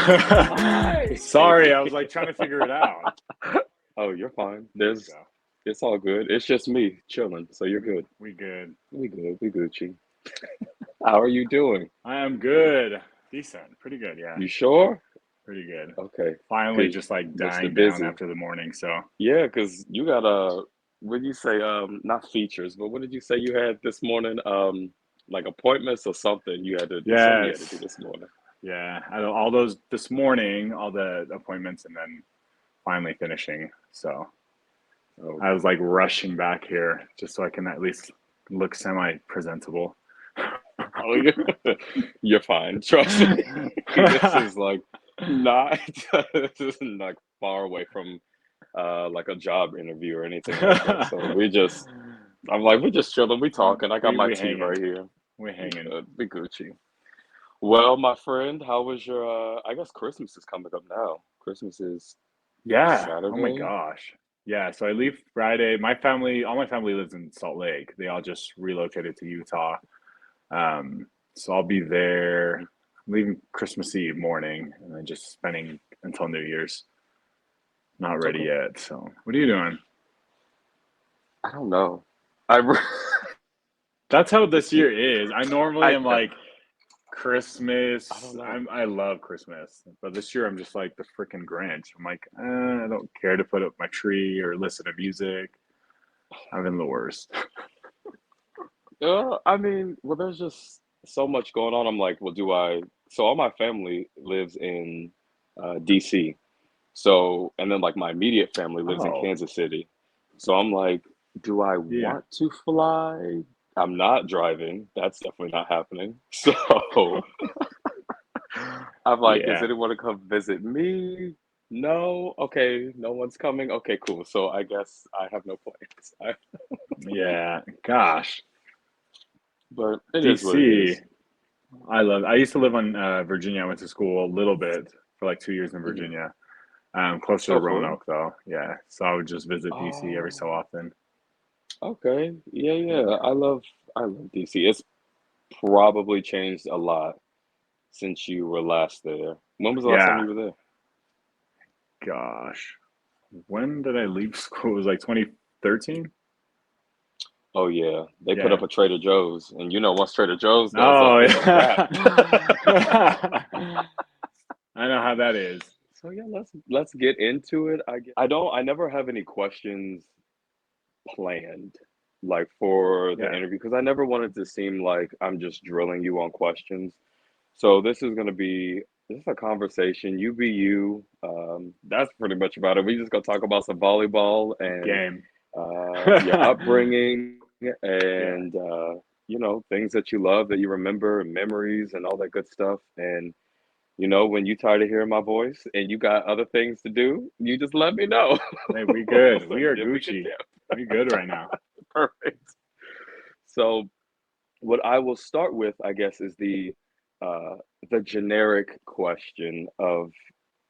Hi. Sorry, I was like trying to figure it out. Oh, you're fine. There we go. It's all good. It's just me chilling, so you're good. We good. We good. We Gucci. How are you doing? I am good. Decent. Pretty good, yeah. You sure? Pretty good. Okay. Finally Cause just like what's the dying down busy? after the morning, so Yeah, cause you got what did you say? Not features, but what did you say you had this morning? Like appointments or something. You had to do something you had to do yes. this morning. Yeah. I know all those this morning, all the appointments and then finally finishing. So I Okay. was like rushing back here just so I can at least look semi presentable. Oh, you're fine. Trust me. This is like not this is like far away from like a job interview or anything like that. So I'm like, we're just chilling, we talking. I got my we tea right hanging. here. We We hanging. good, we Gucci. Well, my friend, how was your I guess Christmas is coming up now. Christmas is Yeah. Oh my Saturday. gosh. Yeah. So I leave Friday. All my family lives in Salt Lake. They all just relocated to Utah. Um, so I'll be there. I'm leaving Christmas Eve morning and then just spending until New Year's. Not ready Okay. yet. So what are you doing? I don't know. I re- That's how this this year. year is. I normally I am like I Christmas. don't know. I love Christmas, but this year I'm just like the freaking Grinch. I'm like, I don't care to put up my tree or listen to music. I've been the worst. I mean, well, there's just so much going on. I'm like, well, do I? So all my family lives in DC. So, and then like my immediate family lives in Oh, Kansas City. So I'm like, do I yeah. want to fly? I'm not driving. That's definitely not happening. So I'm like, is Yeah. anyone to come visit me? No. Okay, no one's coming. Okay, cool. So I guess I have no plans. Yeah. Gosh. But it is what it DC. is. I used to live on Virginia. I went to school a little bit for like 2 years in Mhm. Virginia. Closer to Oh, for real? Roanoke though. Yeah. So I would just visit DC every so Oh. often. Okay. Yeah, yeah. Yeah. I love DC. It's probably changed a lot since you were last there. When was the last time Yeah. you were there? Gosh. When did I leave school? It was like 2013. Oh yeah. They put Yeah. up a Trader Joe's and you know once Trader Joe's goes up, Oh, it's a wrap. yeah. I know how that is. So yeah, let's get into it. I never have any questions planned like for the Yeah. interview because I never wanted to seem like I'm just drilling you on questions. So this is gonna be just a conversation. You be you. That's pretty much about it. We just gonna talk about some volleyball and Game. your upbringing Yeah. and things that you love that you remember and memories and all that good stuff. And when you tired of hearing my voice and you got other things to do, you just let me know. Hey, we good. So We are give me a Gucci. tip. We good right now. Perfect. So what I will start with, I guess, is uh, the generic question of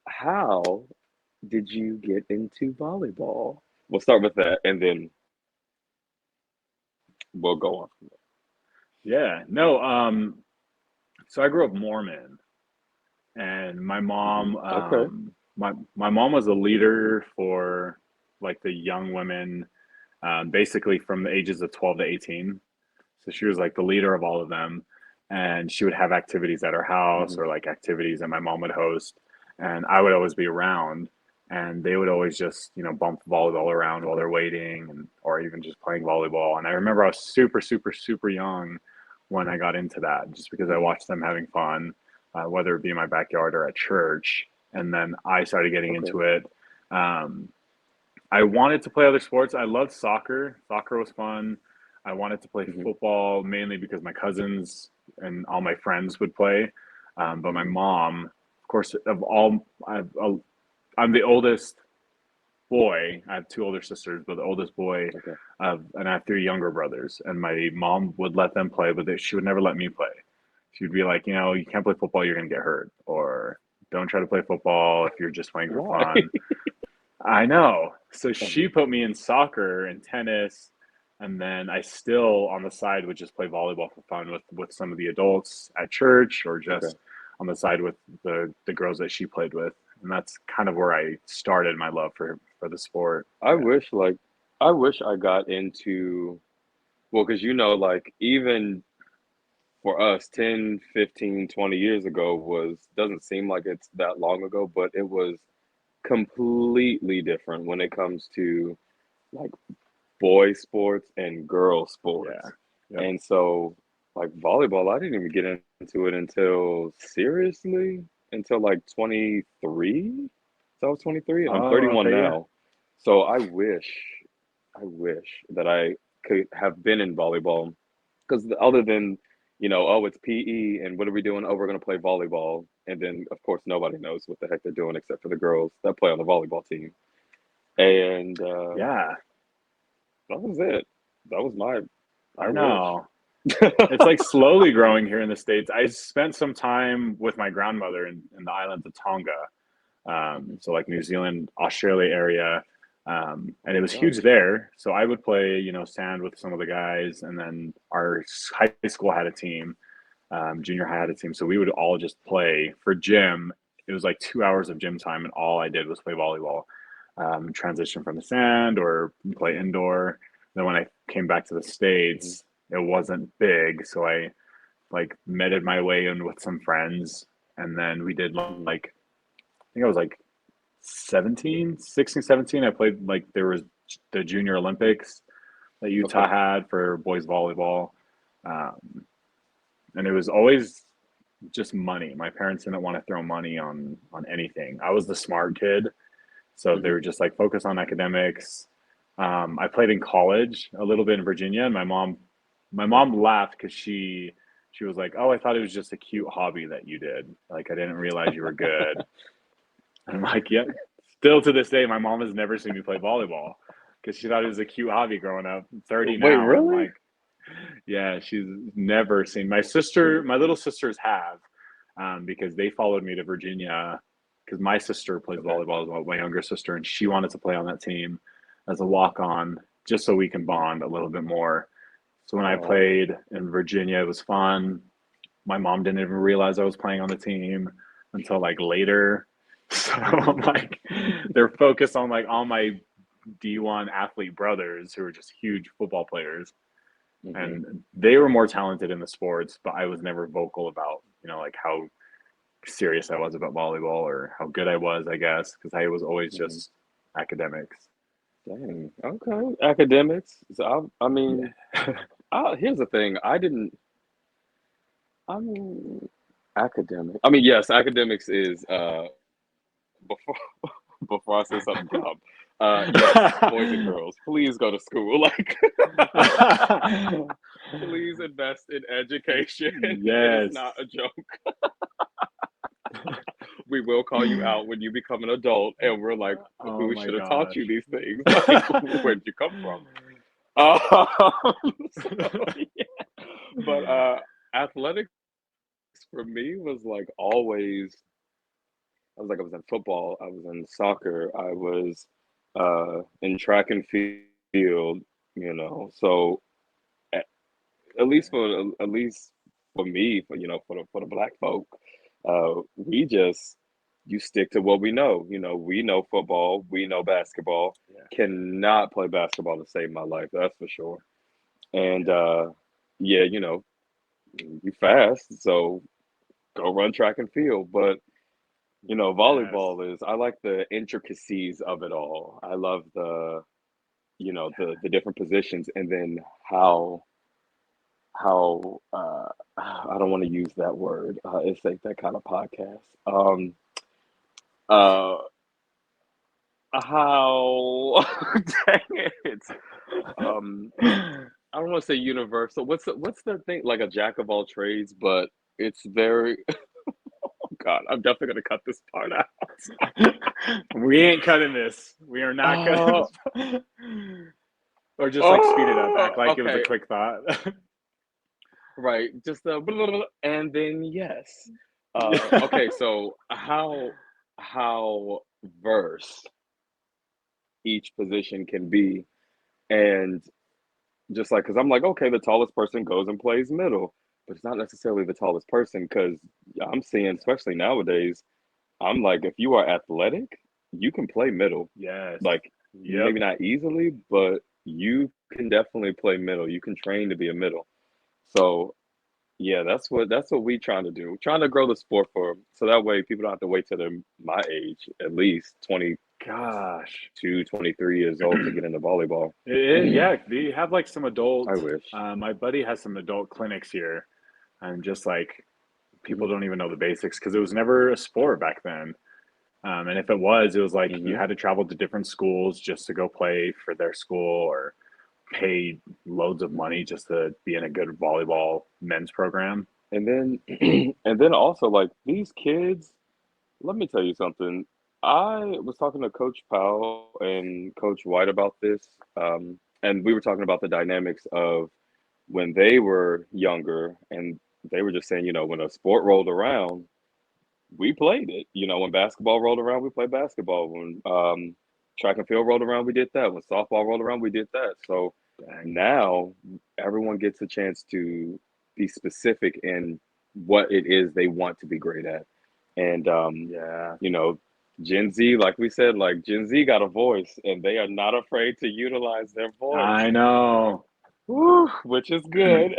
how did you get into volleyball? We'll start with that, and then we'll go on from Yeah. No, so I grew up Mormon and my there. mom Okay. my mom was a leader for like the young women basically from the ages of 12 to 18. So she was like the leader of all of them. And she would have activities at her house Hmm. or like activities that my mom would host. And I would always be around. And they would always just, bump volleyball around while Okay. they're waiting and or even just playing volleyball. And I remember I was super, super, super young when I got into that, just because I Hmm. watched them having fun, whether it be in my backyard or at church. And then I started getting Okay. into it. Um, I wanted to play other sports. I loved soccer. Soccer was fun. I wanted to play Hmm. football mainly because my cousins and all my friends would play. But my Hmm. mom, of course, I'm the oldest boy. I have two older sisters, but the oldest boy, Okay. and I have three younger brothers. And my mom would let them play, but she would never let me play. She would be like, you can't play football, you're going to get hurt. Or don't try to play football if you're just playing for Why? fun. I know. So she Uh-huh. put me in soccer and tennis, and then I still on the side would just play volleyball for fun with some of the adults at church or Okay. just on the side with the girls that she played with, and that's kind of where I started my love for the sport. I Yeah. wish like I wish I got into, well, because like even for us 10, 15, 20 years ago was doesn't seem like it's that long ago, but it was completely different when it comes to like boy sports and girl Yeah. sports. Yep. And so like volleyball, I didn't even get into it until seriously until like 23. So I was 23 and I'm Oh, 31 okay, yeah. now. So I wish that I could have been in volleyball because other than, oh, it's PE and what are we doing? Oh, we're going to play volleyball. And then, of course, nobody knows what the heck they're doing except for the girls that play on the volleyball team. And Yeah, that was it. That was my, I I wish. know. It's like slowly growing here in the States. I spent some time with my grandmother in the islands of Tonga, Mhm. so like New Zealand, Australia area, and Oh it my was huge gosh. there. So I would play, sand with some of the guys, and then our high school had a team, junior high had a team. So we would all just play for gym. It was like 2 hours of gym time, and all I did was play volleyball, transition from the sand or play indoor. Then when I came back to the Mhm. States, it wasn't big, so I like meted my way in with some friends, and then we did Mhm. like I think I was like 17, 16, 17. I played like there was the Junior Olympics that Okay. Utah had for boys volleyball, um, and it was always just money. My parents didn't want to throw money on anything. I was the smart kid, so they Mhm. were just like focus on academics. I played in college a little bit in Virginia, and my Okay. mom laughed because she was like, "Oh, I thought it was just a cute hobby that you did. Like I didn't realize you were good." And I'm like, "Yep." Still to this day, my mom has never seen me play volleyball because she thought it was a cute hobby growing up. I'm 30 Wait, now, and I'm really? like, yeah, she's never seen my sister. My little sisters have, because they followed me to Virginia because my sister plays Okay. volleyball as well, my younger sister, and she wanted to play on that team as a walk on just so we can bond a little bit more. So when I Oh. played in Virginia, it was fun. My mom didn't even realize I was playing on the team until like later. So I'm Mhm. like, they're focused on like all my D1 athlete brothers who are just huge football players, Mhm. and they were more talented in the sports, but I was never vocal about, like how serious I was about volleyball or how good I was, I guess, because I was always Mhm. just academics. Dang. Okay. Academics. So I Yeah. mean, here's the thing. I mean, academic. I mean, yes, academics is before before I say something dumb. Yes, boys and girls, please go to school. Like, please invest in education. It is Yes. not a joke. We will call you out when you become an adult, and we're like, Oh who my should have taught you gosh. these things? Like, where did you come from? So, yeah. But athletics for me was like always. I was in football, I was in soccer, I was in track and field. So at, at least for me, for the black folk, we just you stick to what we know. We know football, we know basketball. Yeah. Cannot play basketball to save my life, that's for sure. And Yeah. yeah, you fast, so go run track and field. But Yes. volleyball is, I like the intricacies of it all. I love the different positions, and then how I don't want to use that word. It's like that kind of podcast. Uh how dang it. Um I don't want to say universal. What's the thing, like a jack of all trades, but it's very God, I'm definitely gonna cut this part out. We ain't cutting this. We are not cutting Oh, this. Or just like speed it up, act oh, like it was a okay. quick thought. Right, just the blah, blah, blah, and then yes. Okay, Yeah. so how versed each position can be, and just like because I'm like, okay, the tallest person goes and plays middle. but it's not necessarily the tallest person because I'm seeing, especially nowadays, I'm like, if you are athletic, you can play middle. Yes. Like, Yep. maybe not easily, but you can definitely play middle. You can train to be a middle. So yeah, that's what we trying to do. We're trying to grow the sport for so that way people don't have to wait till they're my age, at least Gosh. 22, 23 years old to get into volleyball. Yeah, they have like some I adult. wish. My buddy has some adult clinics here, and just like people Hmm. don't even know the basics because it was never a sport back then. And if it was like you Hmm. had to travel to different schools just to go play for their school or pay loads of money just to be in a good volleyball men's program. And then and then also like these kids, let me tell you something. I was talking to Coach Powell and Coach White about this, and we were talking about the dynamics of when they were younger, and they were just saying, when a sport rolled around, we played it. When basketball rolled around, we played basketball. When track and field rolled around, we did that. When softball rolled around, we did that. So Dang. now everyone gets a chance to be specific in what it is they want to be great at. And Yeah. you know, Gen Z, like we said, like Gen Z got a voice and they are not afraid to utilize their voice. I know. Woo, which is good.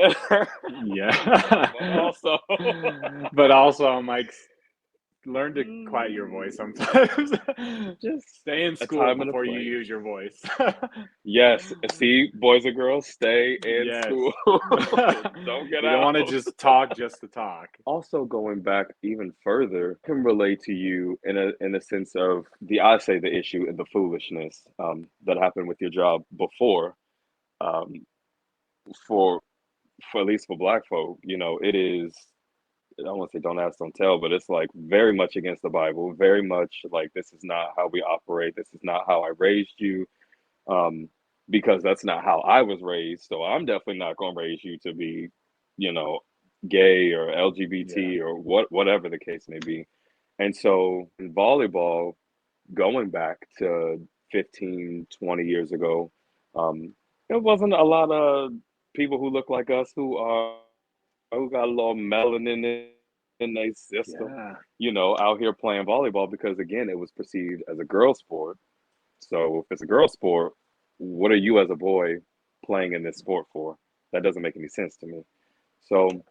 Yeah. But also But also, I'm like, learn to quiet your voice mm, sometimes. just Stay in a school time and a before you place. use your voice. Yes, see, boys and girls, stay in Yes. school. Don't get You don't want to out. just talk just to talk. Also, going back even further, can relate to you in a sense of I say the issue and the foolishness that happened with your job before. Um, for at least for Black folk, it is. I don't want to say don't ask, don't tell, but it's like very much against the Bible. Very much like this is not how we operate. This is not how I raised you. um, because that's not how I was raised. So I'm definitely not going to raise you to be, you know, gay or Yeah. LGBT or whatever the case may be. And so in volleyball, going back to 15, 20 years ago, um, there wasn't a lot of people who look like us who got a little melanin in their system, Yeah. out here playing volleyball because again, it was perceived as a girl sport. So if it's a girl sport, what are you as a boy playing in this sport for? That doesn't make any sense to me. So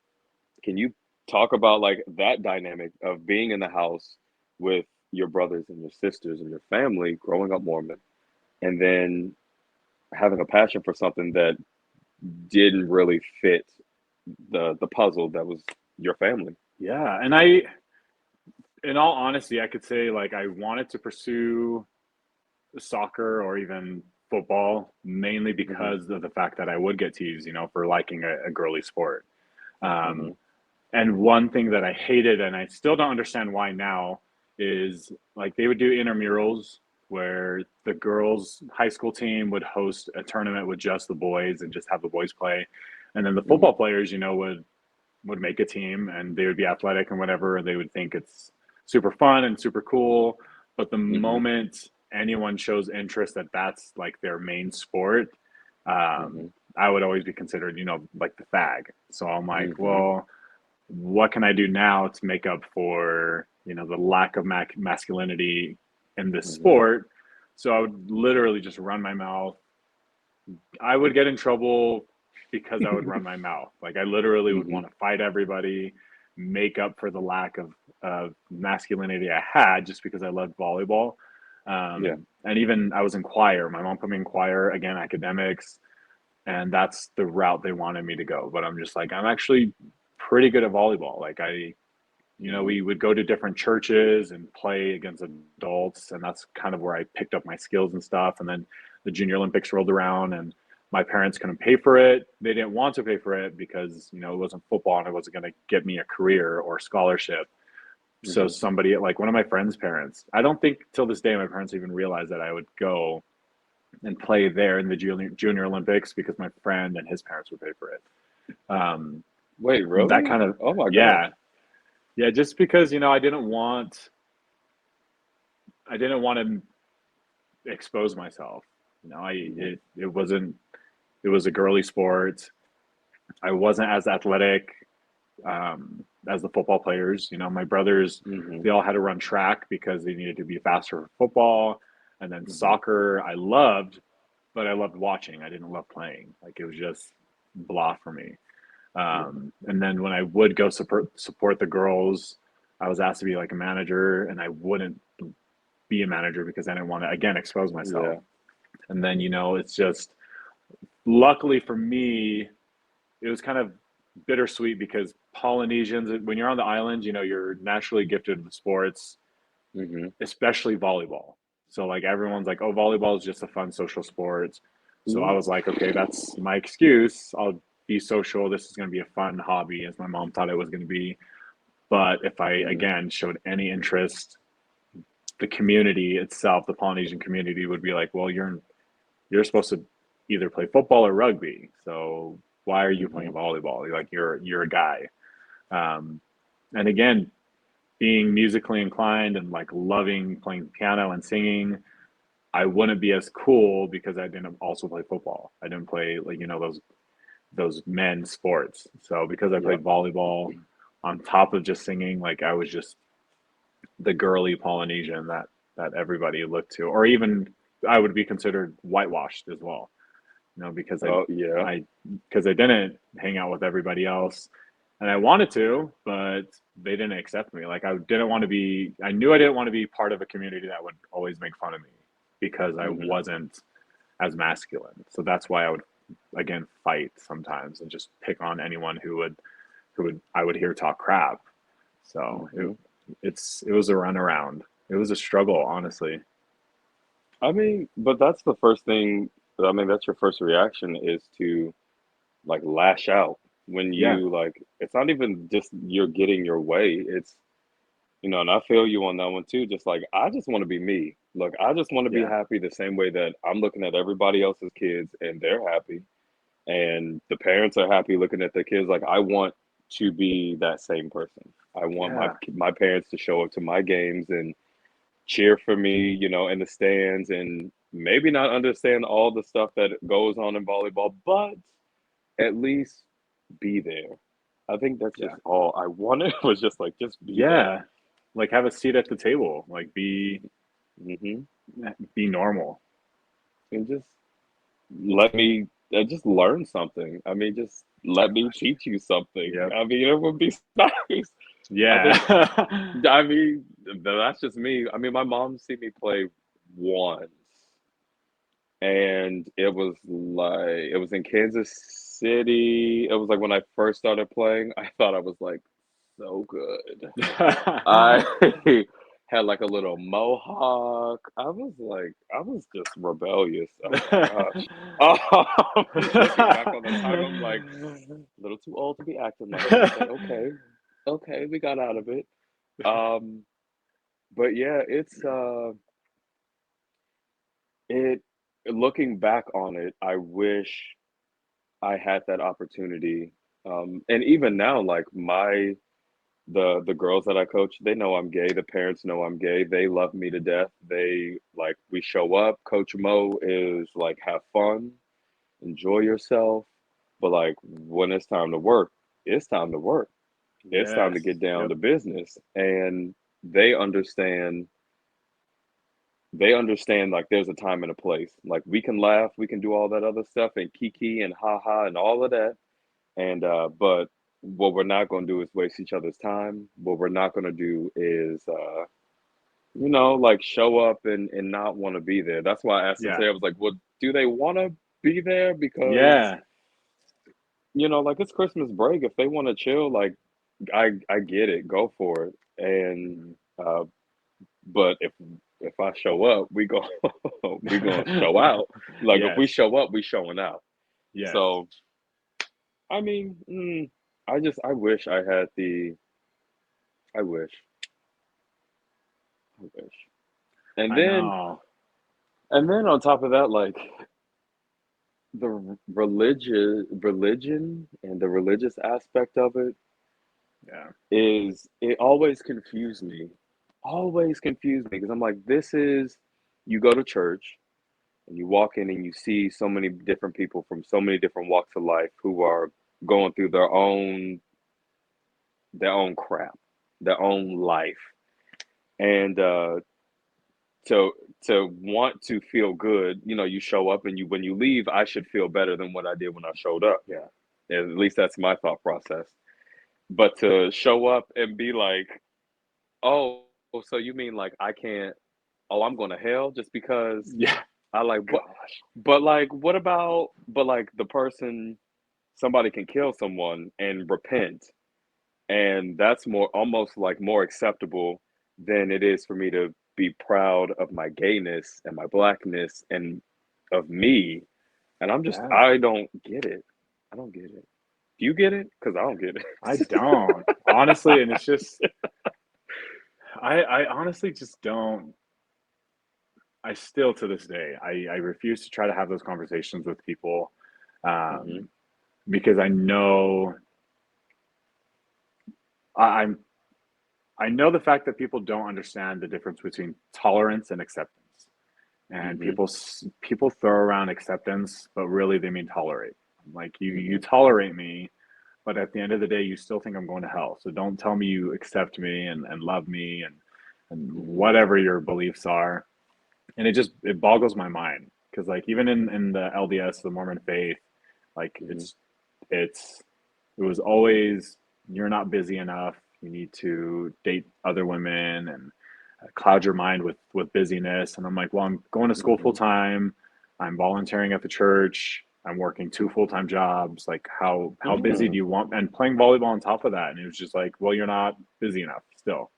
can you talk about like that dynamic of being in the house with your brothers and your sisters and your family growing up Mormon and then having a passion for something that didn't really fit the puzzle that was your family? Yeah. And in all honesty, I could say like I wanted to pursue soccer or even football mainly Hmm. because of the fact that I would get teased, for liking a girly sport. Um, Hmm. and one thing that I hated, and I still don't understand why now, is like they would do intramurals where the girls' high school team would host a tournament with just the boys and just have the boys play, and then the Hmm. football players, would make a team and they would be athletic and whatever. They would think it's super fun and super cool. But the Hmm. moment anyone shows interest that that's like their main sport, um, Hmm. I would always be considered, like the fag. So I'm like, Hmm. well, what can I do now to make up for, the lack of masculinity in this Hmm. sport? So I would literally just run my mouth. I would get in trouble because I would run my mouth. Like I literally would Hmm. want to fight everybody, make up for the lack of masculinity I had just because I loved volleyball. Yeah. And even I was in choir. My mom put me in choir, again, academics, and that's the route they wanted me to go. But I'm just like, I'm actually pretty good at volleyball. Like Hmm. we would go to different churches and play against adults, and that's kind of where I picked up my skills and stuff. And then the Junior Olympics rolled around, and my parents couldn't pay for it. They didn't want to pay for it because it wasn't football and it wasn't going to get me a career or scholarship. So Hmm. somebody like one of my friends' parents, I don't think till this day my parents even realized that I would go and play there in the Junior Olympics because my friend and his parents would pay for it. Um, Wait, that really? kind of, Oh my gosh. yeah, yeah, just because I didn't want to expose myself. Hmm. It wasn't. It was a girly sport. I wasn't as athletic. as the football players. You know, my brothers, Mhm. they all had to run track because they needed to be faster for football. And then Mhm. soccer, I loved, but I loved watching. I didn't love playing. Like it was just blah for me. Yeah. And then when I would go support the girls, I was asked to be like a manager, and I wouldn't be a manager because I didn't want to again expose myself. Yeah. And then it's just luckily for me, it was kind of bittersweet because Polynesians, when you're on the island, you're naturally gifted with sports, Mhm. especially volleyball. So like everyone's like, oh, volleyball is just a fun social sport. So I Yeah. was like, okay, that's my excuse. I'll be social. This is going to be a fun hobby, as my mom thought it was going to be. But if I Mhm. again showed any interest, the community itself, the Polynesian community, would be like, well, you're supposed to either play football or rugby. So why are you playing Mhm. volleyball? Like you're a guy. Um, and again, being musically inclined and like loving playing piano and singing, I wouldn't be as cool because I didn't also play football. I didn't play like those men's sports. So because I Yeah. played volleyball on top of just singing, like I was just the girly Polynesian that everybody looked to, or even I would be considered whitewashed as well. Because Oh, yeah. I because I didn't hang out with everybody else, and I wanted to, but they didn't accept me. Like I didn't want to be. I knew I didn't want to be part of a community that would always make fun of me because I Mhm. wasn't as masculine. So that's why I would again fight sometimes and just pick on anyone who would I would hear talk crap. So Mhm. it was a runaround. It was a struggle, honestly. I mean, but that's the first thing. I mean, that's your first reaction is to like lash out when Yeah, you like. It's not even just you're getting your way. It's and I feel you on that one too. Just like I just want to be me. Look, I just want to be yeah, happy the same way that I'm looking at everybody else's kids and they're happy, and the parents are happy looking at their kids. Like I want to be that same person. I want my yeah, my parents to show up to my games and cheer for me, in the stands, and maybe not understand all the stuff that goes on in volleyball, but at least be there. I think that's yeah. just all I wanted was just like just be there. Yeah, like have a seat at the table, like Hmm. be normal. And just let me just learn something. I mean, just let me Gosh. teach you something. Yep. I mean, it would be nice. I think. Yeah. I mean, that's just me. I mean, my mom see me play once, and it was in Kansas City. It was like when I first started playing. I thought I was like so good. I had like a little mohawk. I was just rebellious. Oh my gosh. Looking back on the time, I'm like a little too old to be acting like that, but okay, okay, we got out of it. Um, but yeah, it looking back on it, I wish I had that opportunity. And even now, like the girls that I coach, they know I'm gay. The parents know I'm gay. They love me to death. They like we show up. Coach Mo is like have fun, enjoy yourself. But like when it's time to work, it's time to work. It's time to Yes. get down Yep. to business. And they understand they understand like there's a time and a place. Like we can laugh, we can do all that other stuff and kiki and ha ha and all of that. And but what we're not going to do is waste each other's time. What we're not going to do is like show up and not want to be there. That's why I asked them Yeah. today. I was like, well, do they want to be there? Because Yeah. like it's Christmas break. If they want to chill, like I get it. Go for it. And Mhm. uh, but if I show up, we go we gonna show out. Like if we Yes. show up, we showing out. Yes. So I mean, I wish I had the I wish I wish. And I then know. and then on top of that, like the religion and the religious aspect of it Yeah. is it always confused me. Always confused me because I'm like, this is you go to church and you walk in and you see so many different people from so many different walks of life who are going through their own their own crap, their own life, and to want to feel good, you show up, and when you leave, I should feel better than what I did when I showed up. Yeah. At least that's my thought process. But to show up and be like, oh, so you mean like I can't? Oh, I'm going to hell just because Yeah. I like what? Gosh. But like, what about? But like the person, somebody can kill someone and repent, and that's more almost like more acceptable than it is for me to be proud of my gayness and my blackness and of me. And Yeah. I don't get it. I don't get it. Do you get it? Because I don't get I it. don't honestly, and it's just I honestly just don't. I still to this day I refuse to try to have those conversations with people, Hmm. um, because I know I'm I know the fact that people don't understand the difference between tolerance and acceptance, and Hmm. people throw around acceptance, but really they mean tolerate. Like you Hmm. tolerate me, but at the end of the day, you still think I'm going to hell. So don't tell me you accept me and love me and Hmm. whatever your beliefs are. And it boggles my mind because like even in the LDS, the Mormon faith, like Hmm. it's it was always you're not busy enough. You need to date other women and cloud your mind with busyness. And I'm like, well, I'm going to school full Hmm. time. I'm volunteering at the church. I'm working two full-time jobs. Like how busy do Hmm. you want? And playing volleyball on top of that. And it was just like, well, you're not busy enough still.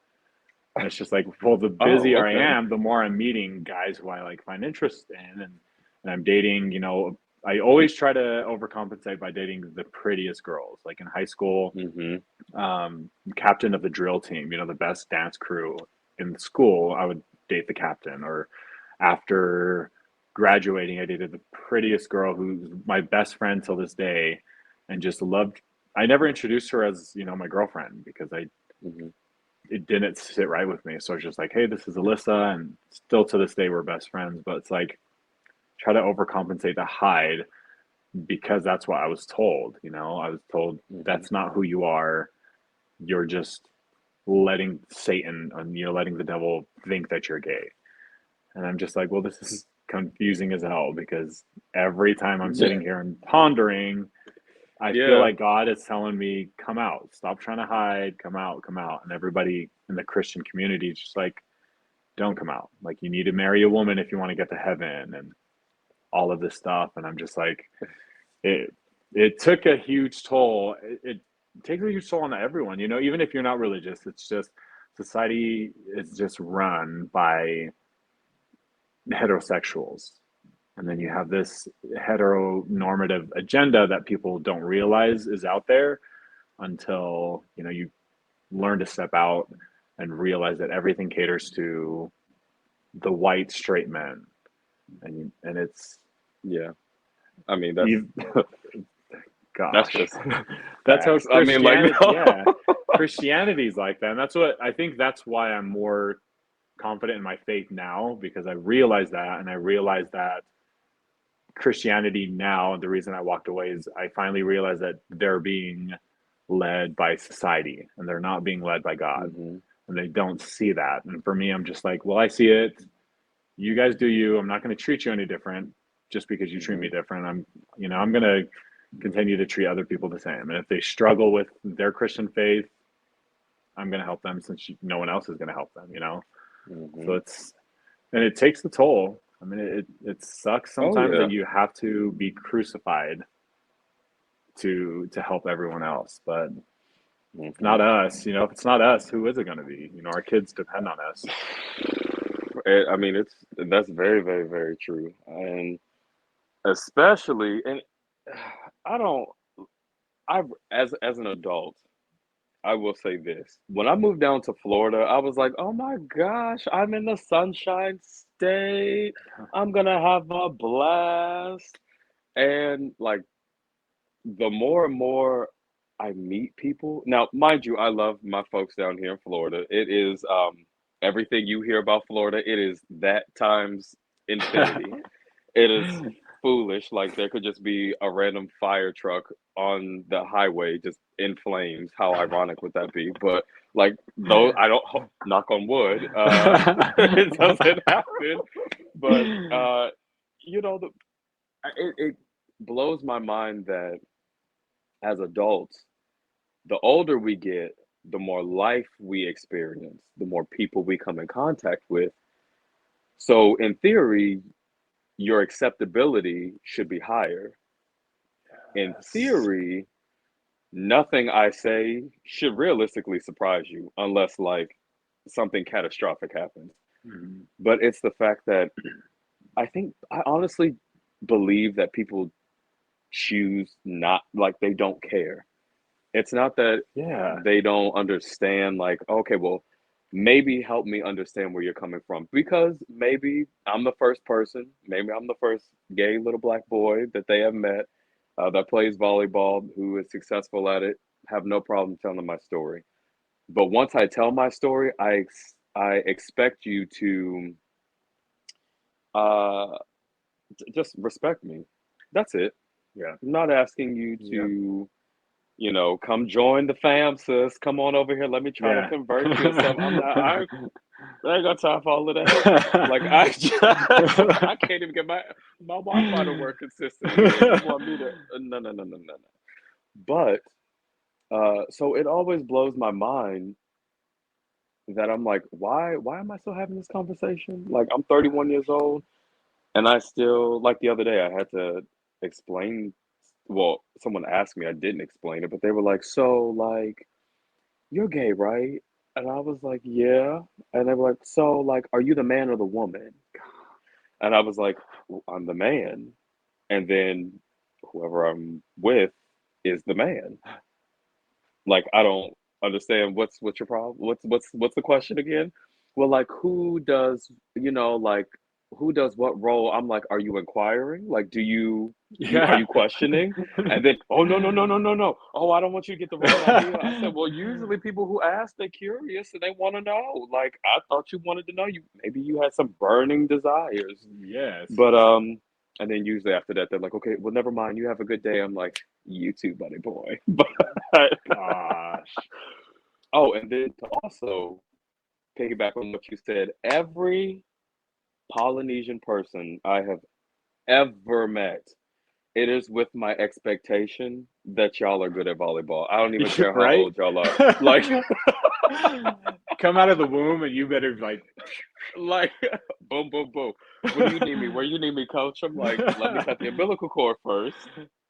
And it's just like, well, the Oh, busier I okay. am, the more I'm meeting guys who I like find interest in, and I'm dating. I always try to overcompensate by dating the prettiest girls. Like in high school, Hmm. captain of the drill team, the best dance crew in the school, I would date the captain. Or after graduating, I dated the prettiest girl who's my best friend till this day, and just loved. I never introduced her as my girlfriend because I Hmm. it didn't sit right with me. So I was just like, hey, this is Alyssa, and still to this day we're best friends. But it's like try to overcompensate to hide because that's what I was told. I was told Hmm. that's not who you are. You're just letting Satan and letting the devil think that you're gay. And I'm just like, well, this is confusing as hell because every time I'm sitting here and pondering, I feel Yeah. like God is telling me, come out, stop trying to hide, come out, come out. And everybody in the Christian community is just like, don't come out. Like, you need to marry a woman if you want to get to heaven and all of this stuff. And I'm just like, it, it took a huge toll. It takes a huge toll on everyone, even if you're not religious. It's just society is just run by heterosexuals. And then you have this heteronormative agenda that people don't realize is out there until you learn to step out and realize that everything caters to the white straight men, and it's Yeah. I mean, even that's gosh, just that's how facts. I mean, like, Christianity, no. yeah, Christianity's like that. And that's what I think, that's why I'm more confident in my faith now, because I realize that, and I realize that Christianity now, the reason I walked away is I finally realized that they're being led by society and they're not being led by God. Hmm. And they don't see that. And for me, I'm just like, well, I see it. You guys do you. I'm not going to treat you any different just because you treat Hmm. me different. I'm going to continue to treat other people the same. And if they struggle with their Christian faith, I'm going to help them since no one else is going to help them. So Hmm. and it takes the toll. I mean, it sucks Oh sometimes that yeah. you have to be crucified to help everyone else. But if Hmm. not us, if it's not us, who is it going to be? Our kids depend on us. I mean, that's very, very, very true, and especially, and I don't. I as an adult, I will say this: when I moved down to Florida, I was like, "Oh my gosh, I'm in the Sunshine State. I'm gonna have a blast." And like the more and more I meet people, now mind you, I love my folks down here in Florida. It is everything you hear about Florida, it is that times infinity. It is foolish. Like there could just be a random fire truck on the highway just in flames. How ironic would that be? But like though I don't knock on wood, it doesn't happen. But you know, it blows my mind that as adults, the older we get, the more life we experience, the more people we come in contact with. So in theory, your acceptability should be higher. In Yes. theory, nothing I say should realistically surprise you unless like something catastrophic happens. Mhm. But it's the fact that I honestly believe that people choose not like they don't care. It's not that Yeah. they don't understand, like, okay, well, maybe help me understand where you're coming from. Because maybe I'm the first person, maybe I'm the first gay little black boy that they have met that plays volleyball, who is successful at it, have no problem telling my story. But once I tell my story, I expect you to uh, just respect me. That's it. Yeah. I'm not asking you Yeah. to, you know, come join the fam, sis. Come on over here. Let me try to Yeah. convert you or something. I ain't got time for all of that. Like I just, I can't even get my Wi-Fi to work consistently, and you want me to? No, no, no, no, no, no. But so it always blows my mind that I'm like, why am I still having this conversation? Like I'm 31 years old, and I still like the other day I had to explain. Well, someone asked me, I didn't explain it, but they were like, so like you're gay, right? And I was like, yeah. And they were like, so like, are you the man or the woman? And I was like, "Well, I'm the man. And then whoever I'm with is the man. Like, I don't understand what's your problem? What's the question again? Well, like, who does, you know, like, who does what role? I'm like, are you inquiring? Like, are Yeah. you questioning? And then, oh no, no, no, no, no, no. Oh, I don't want you to get the wrong idea. I said, well, usually people who ask, they're curious and they want to know. Like, I thought you wanted to know. You maybe you had some burning desires. Yes. But and then usually after that, they're like, okay, well, never mind. You have a good day. I'm like, you too, buddy boy. But Gosh. oh, and then to also piggyback on what you said, every Polynesian person I have ever met, it is with my expectation that y'all are good at volleyball. I don't even care how Right? old y'all are. Like, Come out of the womb and you better like like, boom, boom, boom. What do you need me? Where you need me, coach? I'm like, let me cut the umbilical cord first,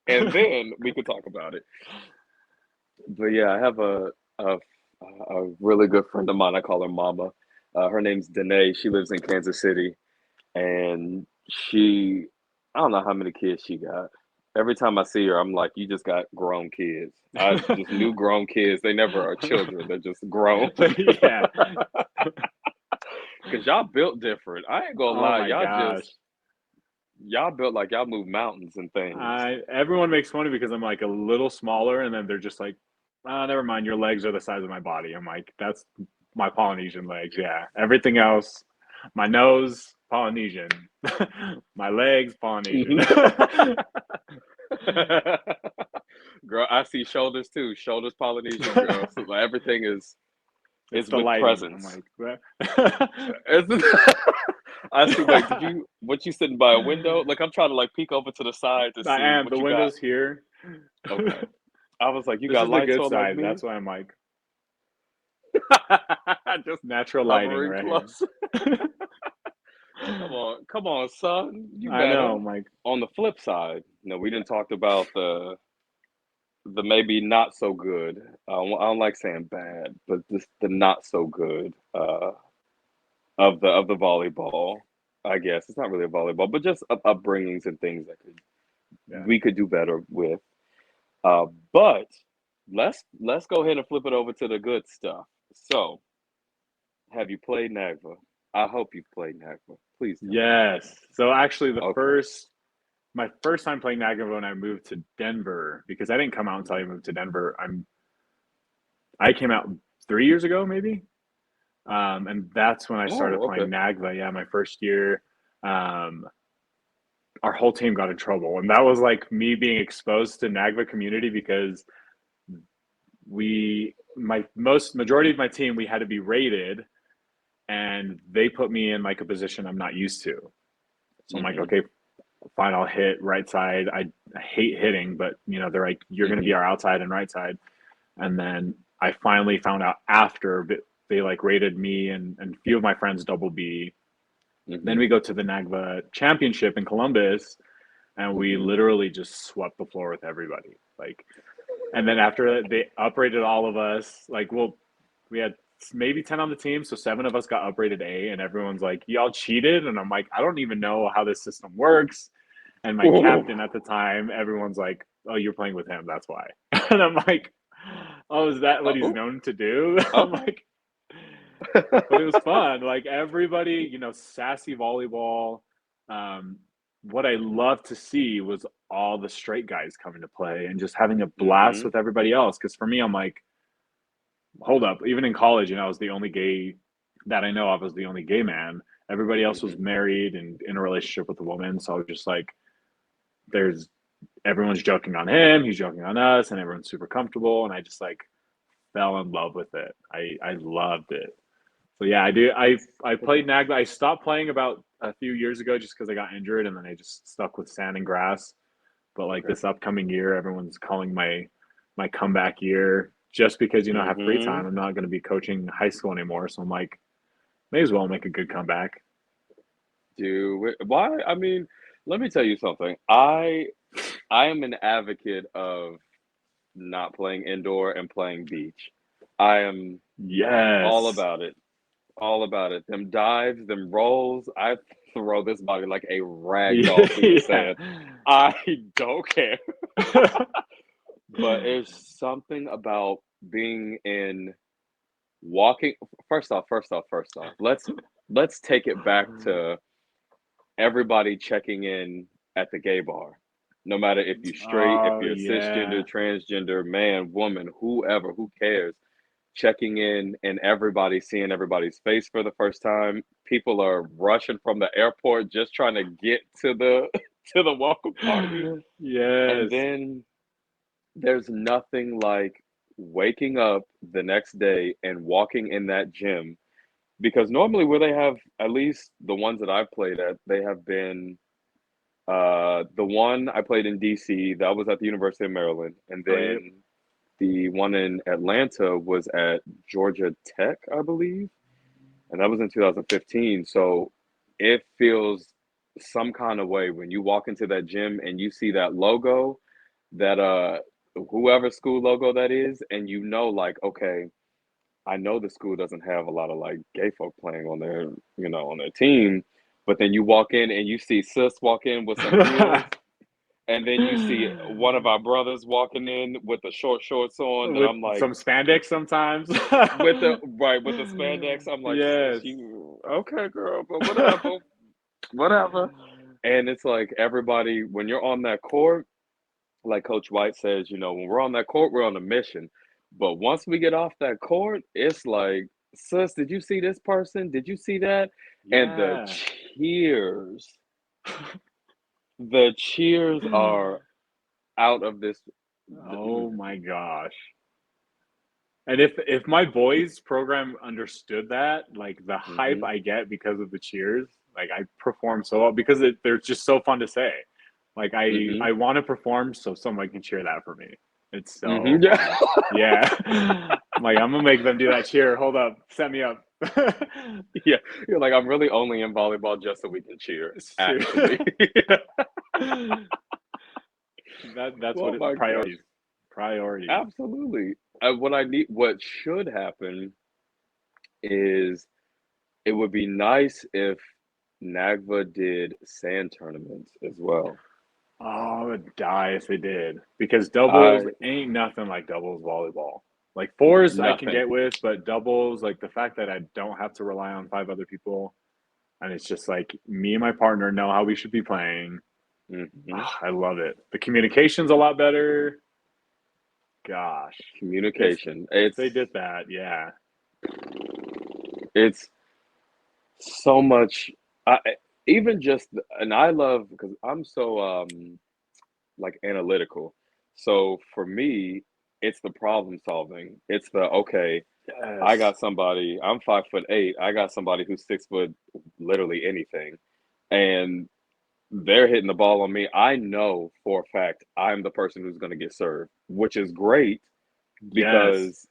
and then we could talk about it. But yeah, I have a really good friend of mine. I call her Mama. Her name's Danae. She lives in Kansas City, and I don't know how many kids she got. Every time I see her, I'm like, you just got grown kids. I just new grown kids. They never are children. They're just grown. Yeah. Cause y'all built different. I ain't gonna Oh lie. my gosh. Y'all built like y'all move mountains and things. I everyone makes fun of me because I'm like a little smaller, and then they're just like, never mind, your legs are the size of my body. I'm like, that's my Polynesian legs. Yeah. Everything else, my nose, Polynesian. My legs, Polynesian. Girl, I see shoulders too. Shoulders Polynesian, girl. So like, everything It's is the with lighting. I'm presence. like, what? I see. Wait, what you sitting by a window? Like I'm trying to like peek over to the side to I see am. The what you got. window's here. Okay. I was like, you This got is the lights good on like side. me? That's why I'm like, Just natural lighting hovering right here. close. Come on, son. You I know. better. I'm like, On the flip side, no, we didn't talk about the maybe not so good. I don't like saying bad, but just the not so good of the volleyball. I guess it's not really a volleyball, but just upbringings and things that could yeah. we could do better with. But let's go ahead and flip it over to the good stuff. So, have you played NAGVA? I hope you've played NAGVA. Please tell me you Yes. So actually, have. Okay. my first time playing Niagara when I moved to Denver, because I didn't come out until I moved to Denver. I came out 3 years ago, maybe. And that's when I started Oh, playing okay. NAGVA. Yeah, my first year. Um, our whole team got in trouble, and that was like me being exposed to NAGVA community because majority of my team, we had to be rated, and they put me in like a position I'm not used to. So I'm like, Mm-hmm. okay, fine, I'll hit right side. I hate hitting, but they're like, you're going to be Mm-hmm. our outside and right side. And then I finally found out after they like rated me and a few of my friends double B. Then Mm-hmm. we go to the NAGVA championship in Columbus, and we Mm-hmm. literally just swept the floor with everybody. Like, and then after that, they uprated all of us. Like, well, we had maybe 10 on the team, so 7 of us got uprated A, and everyone's like, y'all cheated? And I'm like, I don't even know how this system works. And my Ooh. captain at the time, everyone's like, oh, you're playing with him, that's why. And I'm like, oh, is that what he's Oh, known to do? I'm okay. like, but it was fun. Like everybody, sassy volleyball. Um, what I love to see was all the straight guys coming to play and just having a blast Mm-hmm. with everybody else. Because for me, I'm like, hold up. Even in college, I was the only gay that I know of. Was the only gay man. Everybody else was Mm-hmm. married and in a relationship with a woman. So I was just like, there's everyone's joking on him, he's joking on us, and everyone's super comfortable. And I just like fell in love with it. I loved it. So yeah, I do. I played NAGBA. I stopped playing about a few years ago just because I got injured, and then I just stuck with sand and grass. But like Okay. this upcoming year, everyone's calling my comeback year just because I have free Mm-hmm. time. I'm not going to be coaching high school anymore, so I'm like, may as well make a good comeback. Why? I mean, let me tell you something. I am an advocate of not playing indoor and playing beach. I am all Yes. about it. All about it. Them dives, them rolls. I throw this body like a rag doll through the Yeah. sand. I don't care. But there's something about being in walking. First off. Let's take it back to everybody checking in at the gay bar. No matter if you're straight, if Oh you're cisgender, yeah. transgender, man, woman, whoever, who cares? Checking in and everybody seeing everybody's face for the first time. People are rushing from the airport just trying to get to the to the welcome party. And Yes. then there's nothing like waking up the next day and walking in that gym because normally where they have at least the ones that I've played at, they have been the one I played in DC, that was at the University of Maryland, and Oh yeah. then the one in Atlanta was at Georgia Tech, I believe, and that was in 2015. So it feels some kind of way when you walk into that gym and you see that logo, that whoever school logo that is, and like, okay, I know the school doesn't have a lot of like gay folk playing on on their team, but then you walk in and you see sis walk in with some heels, and then you see one of our brothers walking in with the short shorts on, and With I'm like, some spandex sometimes. with the spandex, I'm like, sis, Yes. you okay, girl, but whatever, whatever. And it's like everybody when you're on that court, like Coach White says, when we're on that court, we're on a mission. But once we get off that court, it's like, sis, did you see this person? Did you see that? And Yeah. cheers, the cheers are out of this. Oh my gosh. And if my boys program understood that, like the hype Mm-hmm, I get because of the cheers, like I perform so well because they're just so fun to say. Like I mm-hmm, I want to perform so someone can cheer that for me. It's so mm-hmm. Yeah. fun. Yeah. I'm like I'm gonna make them do that cheer. Hold up, set me up. Yeah. You're like, I'm really only in volleyball just so we can cheer, actually. Ser- that's Oh what my gosh. priorities. Priorities. Absolutely. What should happen is it would be nice if NAGVA did sand tournaments as well. Oh, I would die if they did because doubles I ain't nothing like doubles volleyball. Like fours I can Nothing. get with, but doubles, like the fact that I don't have to rely on 5 other people and it's just like me and my partner know how we should be playing. Hmm. Ah, I love it. The communication's a lot better. Gosh, if Communication. if they did that, yeah. It's so much. even just and I love because I'm so like analytical. So for me, it's the problem solving. It's the okay, I Yes. got somebody, I'm 5'8", I got somebody who's 6 foot literally anything. And they're hitting the ball on me. I know for a fact I'm the person who's gonna get served, which is great Yes. because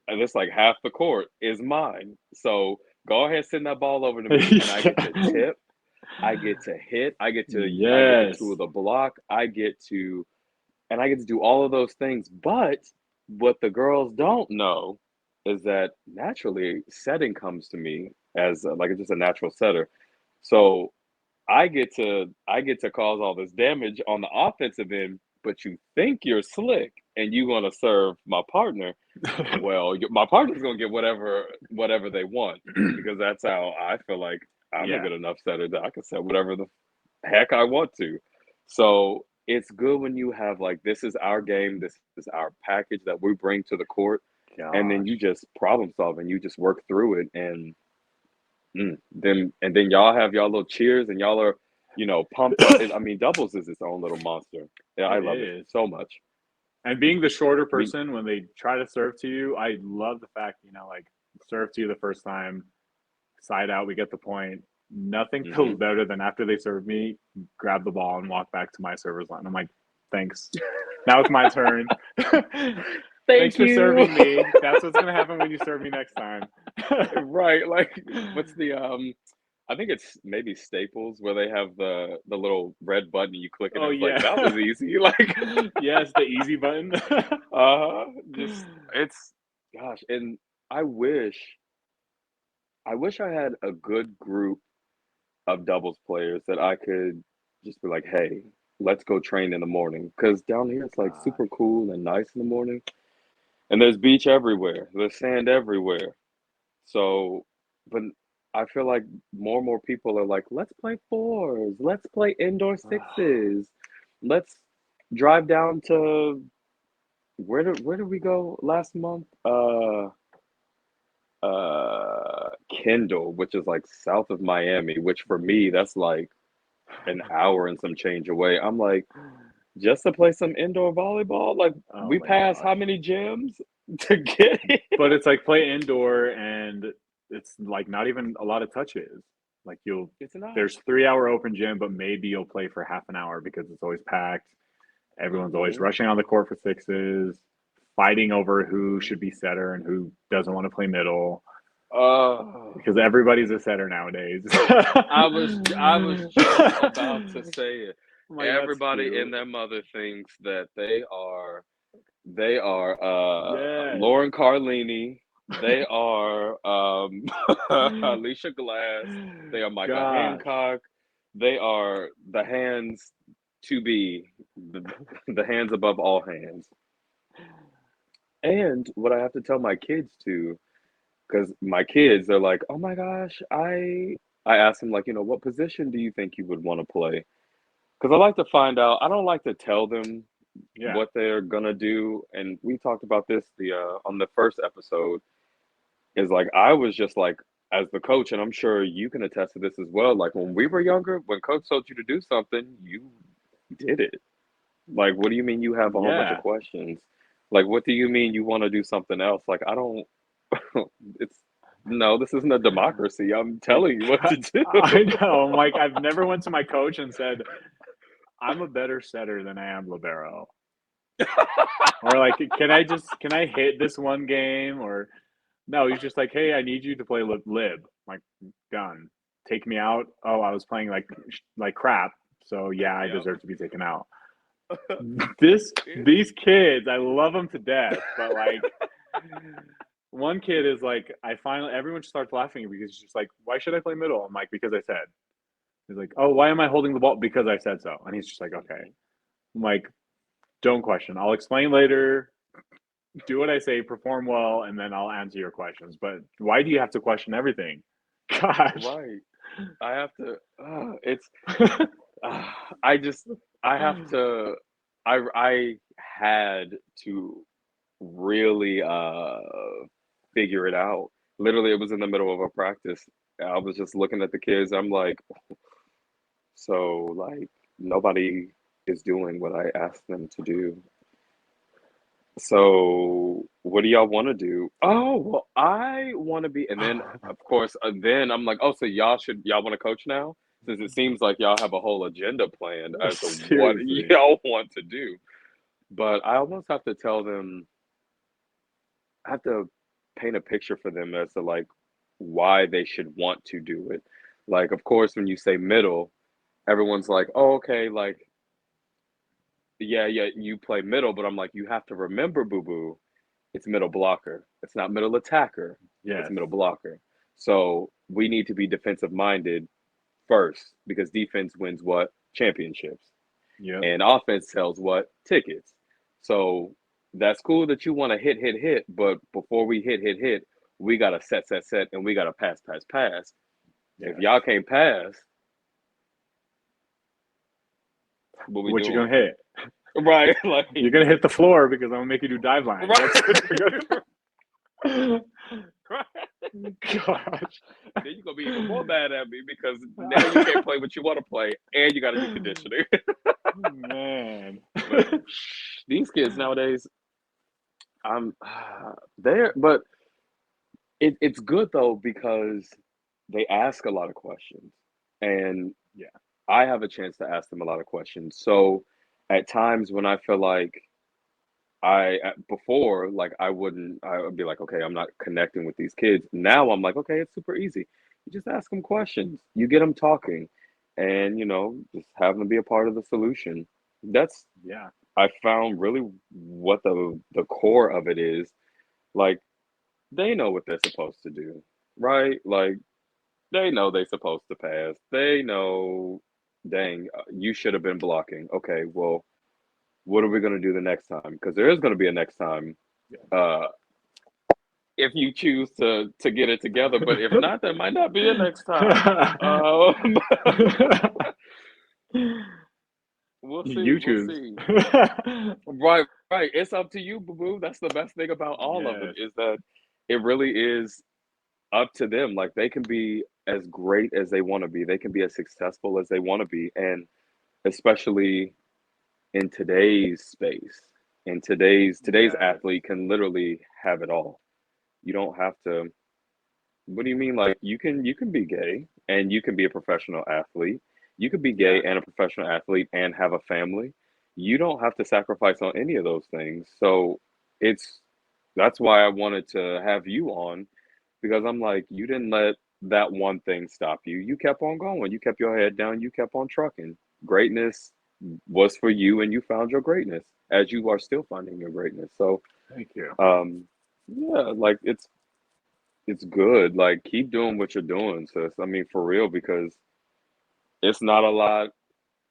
and it's like half the court is mine. So go ahead, send that ball over to me, and I get to Yeah. tip, I get to hit, I get to tool Yes. the block, I get to do all of those things. But what the girls don't know is that naturally setting comes to me as like just a natural setter. So I get to cause all this damage on the offensive end, but you think you're slick and you want to serve my partner. Well, my partner's gonna get whatever they want because that's how I feel like I'm a Yeah. good enough setter that I can set whatever the heck I want to. So it's good when you have like this is our game, this is our package that we bring to the court, and then you Gosh. just problem solve and you just work through it, and then y'all have y'all little cheers and y'all are pumped up. I mean, doubles is its own little monster. Yeah, I It love it is. so much. And being the shorter We person when they try to serve to you, I love the fact, like serve to you the first time, side out, we get the point. Nothing feels hmm better than after they serve me, grab the ball and walk back to my server's line. I'm like, thanks. Now it's my turn. Thanks Thank for you. serving me. That's what's gonna happen when you serve me next time. Right, like what's the I think it's maybe Staples where they have the little red button you click it Oh and it's like yeah. that was easy. Like Yes, the easy button. just it's gosh, and I wish I wish I had a good group of doubles players that I could just be like, "Hey, let's go train in the morning." Because down here it's like God. super cool and nice in the morning, and there's beach everywhere, there's sand everywhere. So, but I feel like more and more people are like, "Let's play fours, let's play indoor sixes, let's drive down to where did we go last month? Kendall, which is like south of Miami, which for me that's like an hour and some change away. I'm like, just to play some indoor volleyball? Like, Oh we my passed gosh. how many gyms to get here? But it's like play indoor and it's like not even a lot of touches. Like It's not. there's 3 hour open gym, but maybe you'll play for half an hour because it's always packed. Everyone's always hmm rushing on the court for sixes, fighting over who should be setter and who doesn't want to play middle Uh, because everybody's a setter nowadays. I was just about to say it. I'm like, that's Everybody and cute. their mother thinks that they are Yes. Lauren Carlini, they are Alicia Glass, they are Michael Gosh. Hancock, they are the hands to be the hands above all hands. And what I have to tell my kids too, because my kids they're like, oh my gosh, I asked them like, what position do you think you would want to play? Because I like to find out. I don't like to tell them Yeah. what they're gonna do. And we talked about this the on the first episode. Is like I was just like as the coach, and I'm sure you can attest to this as well. Like when we were younger, when coach told you to do something, you did it. Like, what do you mean you have a whole bunch of Yeah. questions? Like, what do you mean you want to do something else? Like, I don't. It's no, this isn't a democracy. I'm telling you what to do. I know. I'm like, I've never went to my coach and said, I'm a better setter than I am libero. Or like, can I hit this one game? Or no, he's just like, hey, I need you to play lib. I'm like, done. Take me out. Oh, I was playing like crap. So yeah, I Yep. deserve to be taken out. It's These kids, I love them to death, but like one kid is like, I finally everyone starts laughing because she's just like, why should I play middle? I'm like, because I said. He's like, oh, why am I holding the ball? Because I said so. And he's just like, okay. Mhm. I'm like, don't question. I'll explain later. Do what I say, perform well, and then I'll answer your questions. But why do you have to question everything? Gosh. Right. I have to. It's. Uh, I just. I have to. I had to really figure it out. Literally, it was in the middle of a practice. I was just looking at the kids. I'm like, So like nobody is doing what I asked them to do. So what do y'all want to do? Oh, well, I want to be, and then of course, then I'm like, oh, so y'all want to coach now? Since it seems like y'all have a whole agenda planned as to what Seriously. y'all want to do. But I almost have to tell them, I have to paint a picture for them as to like why they should want to do it. Like, of course, when you say middle, everyone's like, oh, okay, like, yeah, yeah, you play middle, but I'm like, you have to remember, boo boo, it's middle blocker. It's not middle attacker. It's Yes. middle blocker. So we need to be defensive minded first because defense wins what? Championships. Yep. And offense sells what? Tickets. So that's cool that you want to hit, but before we hit, we got to set, and we got to pass. If Yes. y'all can't pass, what we What you doing? gonna hit? Right. Like, You're gonna hit the floor because I'm gonna make you do dive lines. That's right. what you're gonna do. Right. Gosh. Then you're gonna be even more mad at me because now you can't play what you want to play, and you got to do conditioning. Man. But these kids nowadays, I'm there, but it's good though because they ask a lot of questions, and Yeah. I have a chance to ask them a lot of questions. So at times when I feel like before, like I would be like, okay, I'm not connecting with these kids. Now I'm like, okay, it's super easy. You just ask them questions, you get them talking, and just have them be a part of the solution. That's Yeah. I found really what the core of it is. Like they know what they're supposed to do, right? Like they know they're supposed to pass. They know, dang, you should have been blocking. Okay, well, what are we gonna do the next time? Because there is gonna be a next time. Uh, if you choose to get it together, but if not, there might not be a next time. Um, we'll see. You We'll choose. see. Right, right. It's up to you, boo boo. That's the best thing about all of it Yes. is that it really is up to them. Like they can be as great as they want to be. They can be as successful as they want to be, and especially in today's space, in today's Yes. athlete can literally have it all. You don't have to. What do you mean? Like you can be gay and you can be a professional athlete. You could be Yeah. gay and a professional athlete and have a family. You don't have to sacrifice on any of those things. So it's that's why I wanted to have you on because I'm like, you didn't let that one thing stop you. You kept on going. You kept your head down. You kept on trucking. Greatness was for you, and you found your greatness as you are still finding your greatness. So, Thank you. um, yeah, like it's good. Like keep doing what you're doing, sis. I mean, for real, because it's not a lot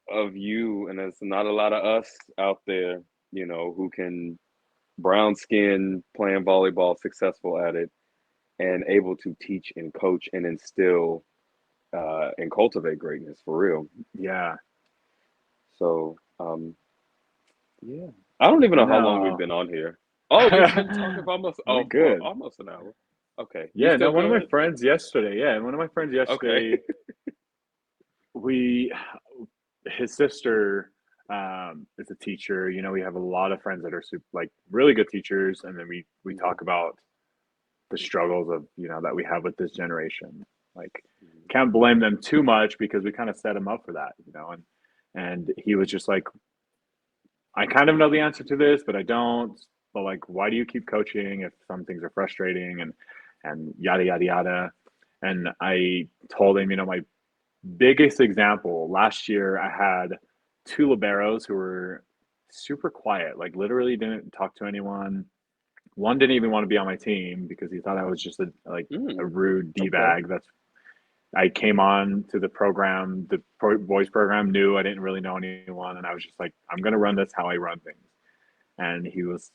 of you, and it's not a lot of us out there, who can brown skin playing volleyball, successful at it, and able to teach and coach and instill and cultivate greatness for real. Yeah. So, yeah, I don't even know how long we've No. been on here. Oh, we've been talking for We for good. almost an hour. Okay, you Yeah, still no, one of my good? friends yesterday, yeah, one of my friends Okay. yesterday, we his sister is a teacher. We have a lot of friends that are super, like really good teachers, and then we Mhm, talk about the struggles of that we have with this generation. Like, mhm, can't blame them too much because we kind of set them up for that, and he was just like, I kind of know the answer to this, but I don't. But like, why do you keep coaching if some things are frustrating and yada yada yada? And I told him, my biggest example last year, I had two liberos who were super quiet, like literally didn't talk to anyone. One didn't even want to be on my team because he thought I was just a mm, rude d okay. bag. That's I came on to the program, the boys program, knew I didn't really know anyone, and I was just like, I'm gonna run this how I run things. And he was,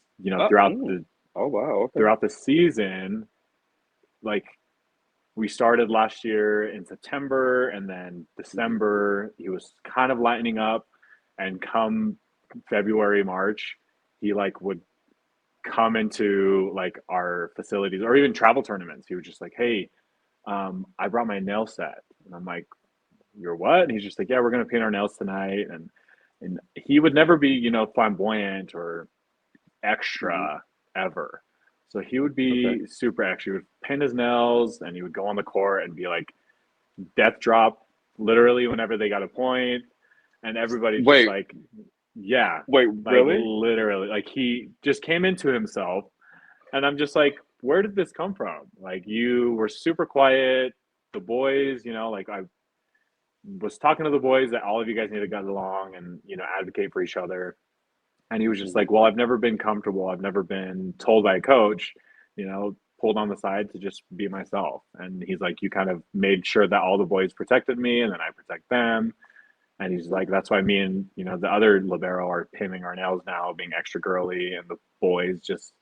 throughout Mm. the Oh wow. Okay. throughout the season, like we started last year in September, and then Mhm, December he was kind of lightening up, and come February, March, he like would come into like our facilities or even travel tournaments. He was just like, "Hey, I brought my nail set," and I'm like, you're what? And he's just like, yeah, we're gonna paint our nails tonight. And he would never be, flamboyant or Hmm. extra ever. So he would Okay. be super extra. He would paint his nails and he would go on the court and be like death drop literally whenever they got a point. And everybody's just Wait, like, yeah, wait, like really? literally, like he just came into himself. And I'm just like, where did this come from? Like you were super quiet. The boys, like I was talking to the boys that all of you guys need to get along and, advocate for each other. And he was just Hmm. like, well, I've never been comfortable. I've never been told by a coach, pulled on the side to just be myself. And he's like, you kind of made sure that all the boys protected me and then I protect them. And he's like, that's why me and, the other libero are painting our nails now, being extra girly, and the boys just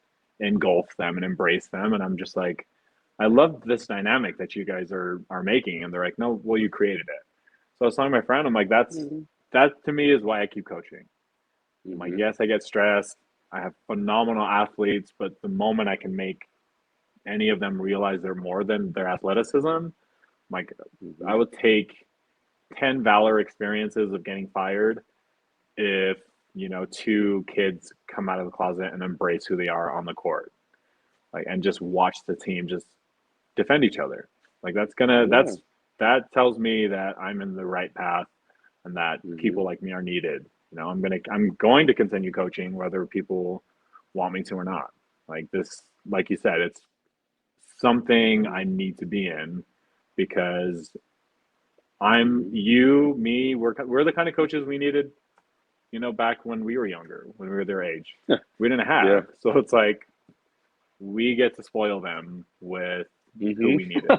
engulf them and embrace them. And I'm just like, I love this dynamic that you guys are making. And they're like, no, well, you created it. So I was telling my friend, I'm like, Hmm. that to me is why I keep coaching. I'm like, Hmm. yes, I get stressed. I have phenomenal athletes, but the moment I can make any of them realize they're more than their athleticism, like Hmm. I would take 10 Valor experiences of getting fired if, two kids come out of the closet and embrace who they are on the court. Like, and just watch the team just defend each other. Like Yeah. that tells me that I'm in the right path and that Hmm. people like me are needed. I'm going to continue coaching whether people want me to or not. Like this, like you said, it's something I need to be in because I'm Hmm. you, me, we're the kind of coaches we needed, back when we were younger, when we were their age. We didn't Yeah. have. So it's like we get to spoil them with who Hmm. we needed.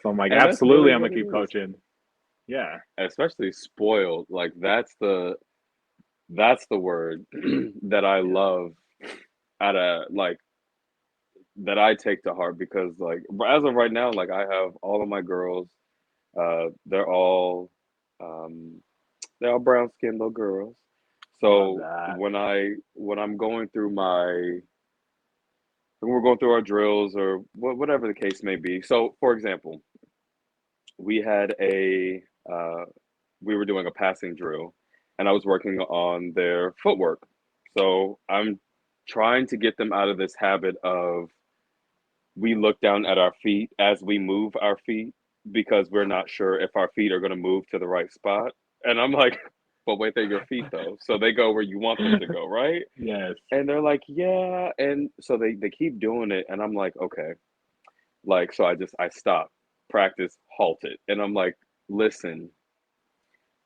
So I'm like, And that's absolutely, really I'm what gonna it keep is. coaching. Yeah. Especially spoiled. Like that's the word that I Yeah. love at a like that I take to heart because like as of right now, like I have all of my girls, they're all um they're all brown skinned little girls. Love So that. when I'm going through my when we're going through our drills or whatever the case may be. So for example, we had a we were doing a passing drill and I was working on their footwork. So I'm trying to get them out of this habit of we look down at our feet as we move our feet because we're not sure if our feet are going to move to the right spot. And I'm like, but wait, they're your feet though. So they go where you want them to go, right? Yes. And they're like, yeah. And so they keep doing it. And I'm like, okay. Like, so I stop, practice, halt it. And I'm like, listen,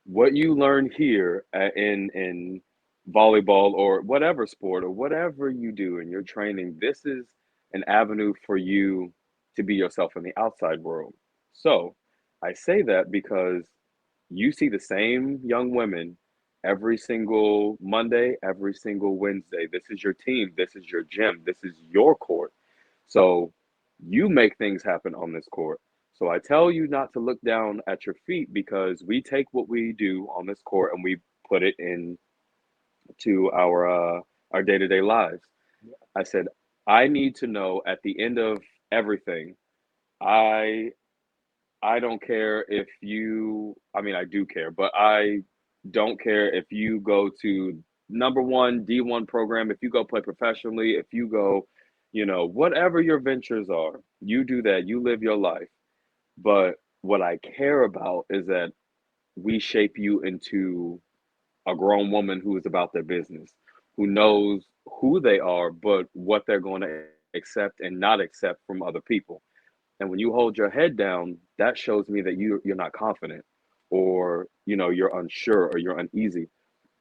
what you learn here in volleyball or whatever sport or whatever you do in your training, this is an avenue for you to be yourself in the outside world. So I say that because you see the same young women every single Monday, every single Wednesday. This is your team, this is your gym, this is your court. So you make things happen on this court. So I tell you not to look down at your feet because we take what we do on this court and we put it in to our day-to-day lives. I said, I need to know at the end of everything, I I don't care if you I mean I do care, but I don't care if you go to number one D1 program, if you go play professionally, if you go, whatever your ventures are, you do that, you live your life. But what I care about is that we shape you into a grown woman who is about their business, who knows who they are, but what they're going to accept and not accept from other people. And when you hold your head down, that shows me that you're not confident or you're unsure or you're uneasy.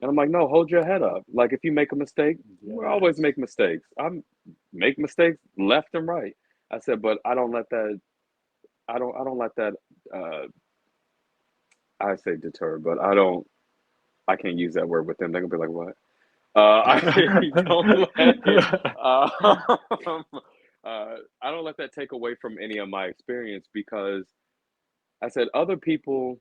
And I'm like, no, hold your head up. Like if you make a mistake, we always Yes. make mistakes. I'm make mistakes left and right. I said, but I don't let that uh I say deter, but I can't use that word with them. They're gonna be like, what? I don't let it. Uh, I don't let that take away from any of my experience because I said other people.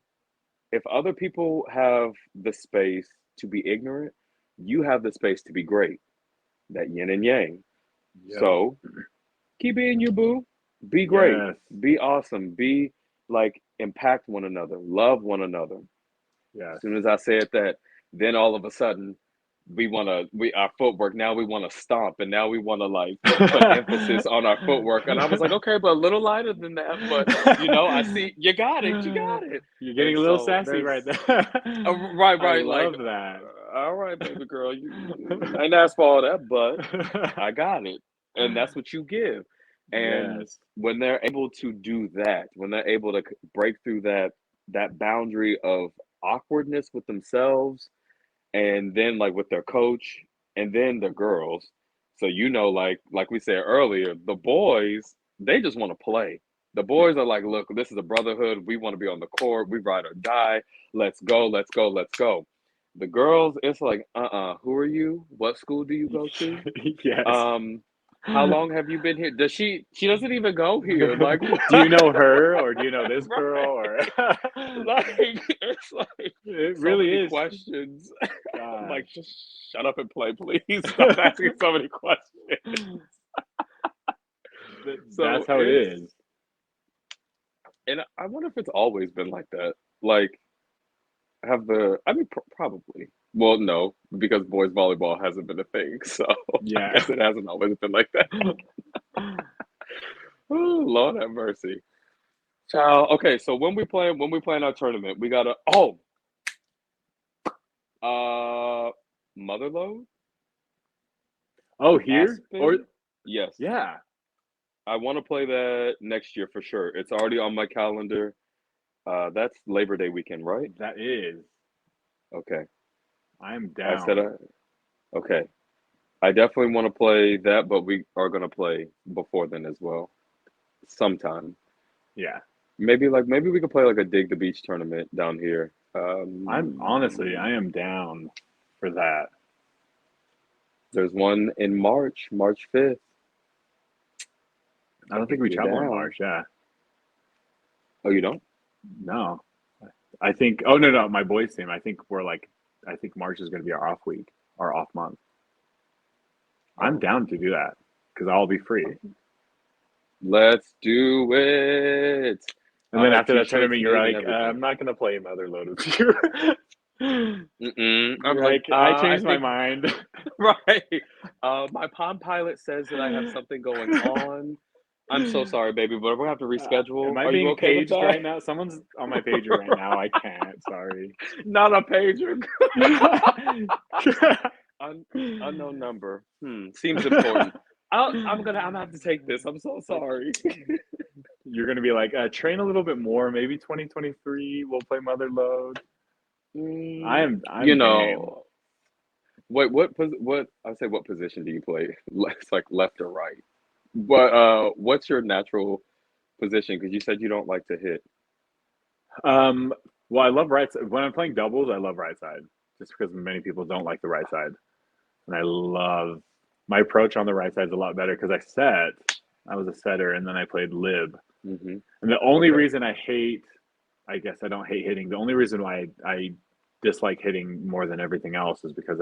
If other people have the space to be ignorant, you have the space to be great. That yin and yang. Yep. So keep being you, boo. Be great. Yes. Be awesome. Be like. impact one another, love one another. Yes. As soon as I said that, then all of a sudden we our footwork, now we want to stomp, and now we want to like put emphasis on our footwork. And I was like, okay, but a little lighter than that. But I see you got it, you got it. You're getting And a little so sassy there's right there. right, I right, like love that. all right, baby girl, I ain't asked for all that, but I got it. And that's what you give. And Yes. when they're able to do that, when they're able to break through that boundary of awkwardness with themselves, and then like with their coach, and then the girls. So like we said earlier, the boys, they just want to play. The boys are like, look, this is a brotherhood. We want to be on the court. We ride or die. Let's go, let's go, let's go. The girls, it's like, who are you? What school do you go to? Yes. Um, how long have you been here? Does she doesn't even go here. Like, Do you know her, or do you know this girl, right? or Like, it's like it so really many is. questions. I'm God. like, just shut up and play, please. Stop asking so many questions. So That's how it it's, is. and I wonder if it's always been like that. Like, I mean, probably. Well, no, because boys volleyball hasn't been a thing. So I Yeah. guess it hasn't always been like that. Oh, Lord have mercy. Child. Okay, so when we play in our tournament, we gotta uh mother load? Oh, here? Or Aspen? Yes. yeah, I want to play that next year for sure. It's already on my calendar. That's Labor Day weekend, right? that is. Okay. I'm I said down. okay. I definitely want to play that, but we are gonna play before then as well. Sometime. Yeah. Maybe we could play like a dig the beach tournament down here. I am down for that. There's one in March, March 5th, I don't think if we you're travel in down. March. Yeah. Oh, you don't? No. I think, oh, no, no, my boys' team. I think March is going to be our off week, our off month. I'm Oh, down to do that because I'll be free. let's do it. And I'll then have after that t-shirts tournament, you're made and like, everything. I'm not going to play Mother Load with you. Mm-mm. I'm You're like, like, I I changed my think mind. right. My Palm Pilot says that I have something going on. I'm so sorry, baby, but we're gonna have to Am reschedule. I Are you being okay with paged that? right now? Someone's on my pager right now. I can't. Sorry. Not a pager. Unknown number. Seems important. I'm gonna have to take this. I'm so sorry. You're gonna be like, train a little bit more. Maybe 2023 we'll play Mother Load. Mm, you I'm game. know, wait, what I say what position do you play? It's like left or right. But what's your natural position? Because you said you don't like to hit. Um, well, I love right side. When I'm playing doubles, I love right side, just because many people don't like the right side, and I love my approach on the right side is a lot better because I was a setter, and then I played lib. Hmm. And the only Okay. reason I guess I don't hate hitting. The only reason why I dislike hitting more than everything else is because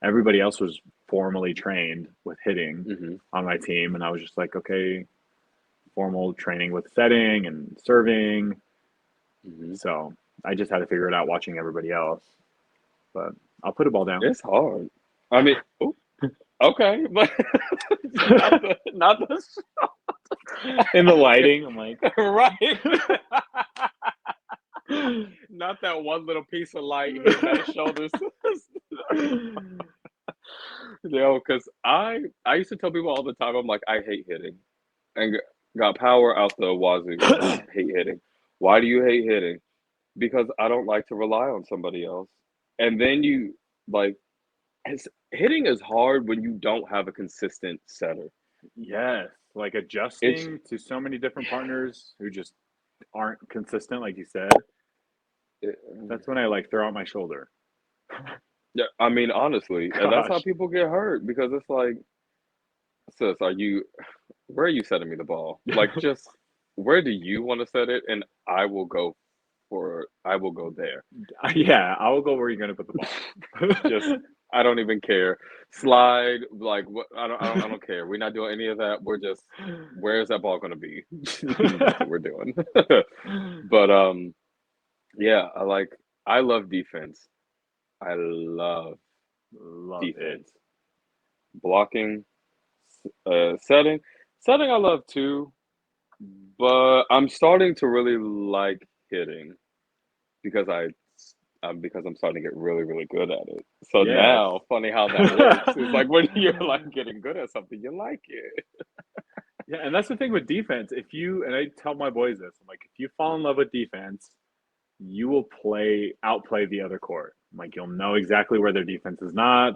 everybody else was formally trained with hitting Hmm. on my team, and I was just like, okay, formal training with setting and serving. Hmm. So I just had to figure it out watching everybody else. But I'll put a ball down. It's hard. I mean, ooh, okay, but not the In the lighting, I'm like, right. Not that one little piece of light hitting at the shoulders. Because I used to tell people all the time, I'm like, I hate hitting, and got power out the wazoo. Just hate hitting. Why do you hate hitting? Because I don't like to rely on somebody else. And then you like hitting is hard when you don't have a consistent setter. yes, like It's adjusting to so many different partners who just aren't consistent, like you said. it, That's when I like throw out my shoulder. yeah, I mean, honestly, and that's how Gosh, people get hurt because it's like, sis, where are you setting me the ball? Like, just where do you want to set it, and I will go there. yeah, I will go where you're gonna put the ball. Just I don't even care. Slide, like what? I don't care. We're not doing any of that. We're just, where is that ball going to be? That's what we're doing. But yeah, I love defense. I love Love it. defense. Blocking, setting, setting. I love too, but I'm starting to really like hitting because because I'm starting to get really, really good at it. So Yes. now, funny how that works. It's like when you're like getting good at something, you like it. Yeah, and that's the thing with defense. If you, and I tell my boys this, I'm like, if you fall in love with defense, you will outplay the other court. Like you'll know exactly where their defense is not.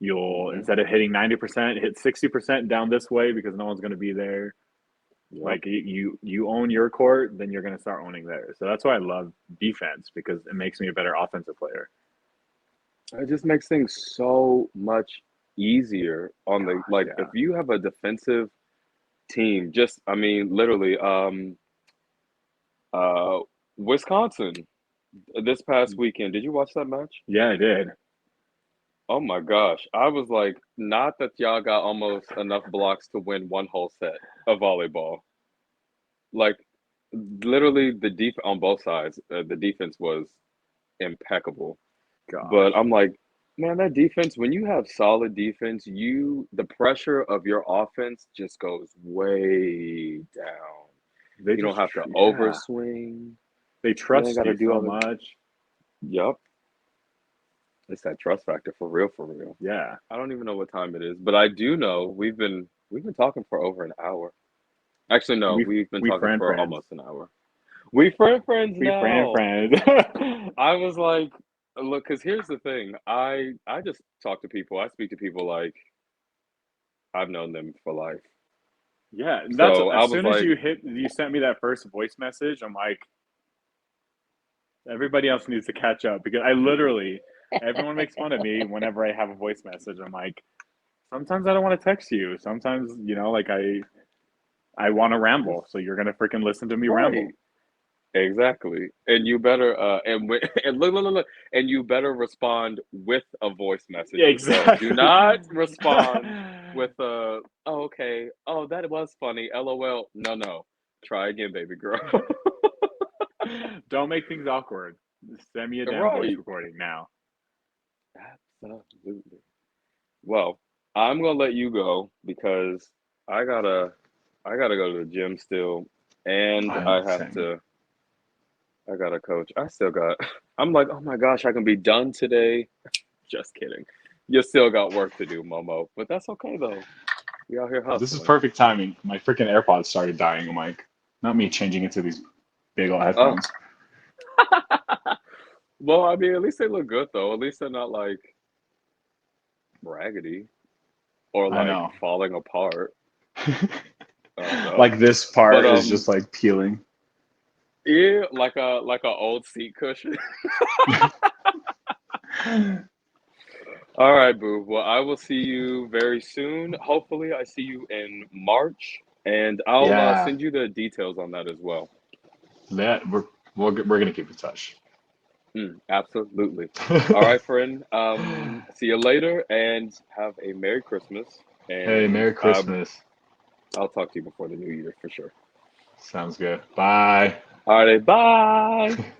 You'll, Hmm. instead of hitting 90%, hit 60% down this way because no one's going to be there. Yep. Like you own your court, then you're going to start owning theirs. So that's why I love defense because it makes me a better offensive player. It just makes things so much easier on the Gosh, like if yeah. you have a defensive team, just I mean literally uh Wisconsin this past weekend. Did you watch that match? Yeah, I did. Oh my gosh. I was like, not that y'all got almost enough blocks to win one whole set of volleyball. Like literally the on both sides, the defense was impeccable. But Gosh. I'm like, man, that defense, when you have solid defense, the pressure of your offense just goes way down. They You don't just, have to yeah. overswing. They You ain't trust got to you do so all the, much. yep. It's that trust factor for real, for real. Yeah. I don't even know what time it is, but I do know we've been talking for over an hour. Actually, no, We we've been we talking friend for friends. almost an hour. We friends We friend now. friends. I was like, look, because here's the thing. I just talk to people. I speak to people like I've known them for life. Yeah, that's So I as was soon as like, you sent me that first voice message, I'm like, everybody else needs to catch up because I literally, everyone makes fun of me whenever I have a voice message. I'm like, sometimes I don't want to text you. Sometimes, like I want to ramble, so you're gonna freaking listen to me right, ramble. exactly. And you better and look, and you better respond with a voice Yeah, message as well. Do exactly. not respond with oh, okay, oh, that was funny, LOL. No, no. Try again, baby girl. Don't make things awkward. Send me a damn voice Right. recording now. Absolutely. Well, I'm gonna let you go because I gotta I gotta go to the gym still, and Same. I gotta coach. I still got. I'm like, oh my gosh, I can be done today. Just kidding. You still got work to do, Momo, but that's okay though. We out here This is hustling. perfect timing. My freaking AirPods started dying. I'm like, not me changing into these big old Oh, headphones. well, I mean, at least they look good though. At least they're not like raggedy or I like know. falling apart. Oh no. Like this But part is just like peeling. yeah, like a old seat cushion. All right, boo. Well, I will see you very soon. Hopefully, I see you in March, and I'll Yeah, send you the details on that as well. that we're gonna keep in touch. Absolutely. All right, friend. See you later, and have a Merry Christmas. Hey, And Merry Christmas. I'll talk to you before the new year for sure. Sounds good. Bye. All right, bye.